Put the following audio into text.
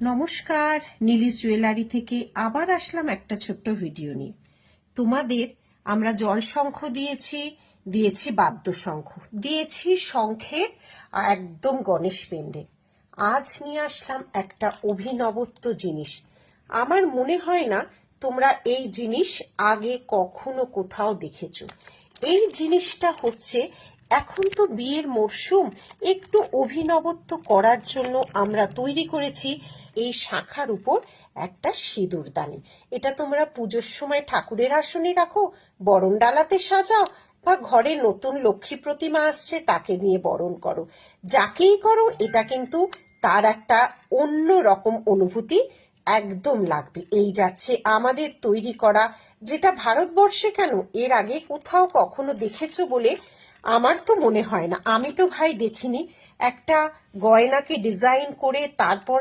নমস্কার, নীলিশ জুয়েলারি থেকে আবার আসলাম একটা ছোট্ট ভিডিও নিয়ে। তোমাদের আমরা জল শঙ্খ দিয়েছি বাদ্য শঙ্খ, দিয়েছি শঙ্খের একদম গণেশ পেন্ডে। আজ নিয়ে আসলাম একটা অভিনবত্ব জিনিস। আমার মনে হয় না তোমরা এই জিনিস আগে কখনো কোথাও দেখেছো। এই জিনিসটা হচ্ছে, এখন তো বিয়ের মরশুম, একটু অভিনবত্ব করার জন্য আমরা তৈরি করেছি এই শাখার উপর একটা সিঁদুরদানি। এটা তোমরা পুজোর সময় ঠাকুরের আসনে রাখো, বরণ ডালাতে সাজাও, বা ঘরে নতুন লক্ষ্মী প্রতিমা আসছে তাকে নিয়ে বরণ করো, যাকেই করো এটা কিন্তু তার একটা অন্য রকম অনুভূতি একদম লাগবে। এই যাচ্ছে আমাদের তৈরি করা, যেটা ভারতবর্ষে কেন এর আগে কোথাও কখনো দেখেছো বলে আমার তো মনে হয় না। আমি তো ভাই দেখিনি। একটা গয়নাকে ডিজাইন করে তারপর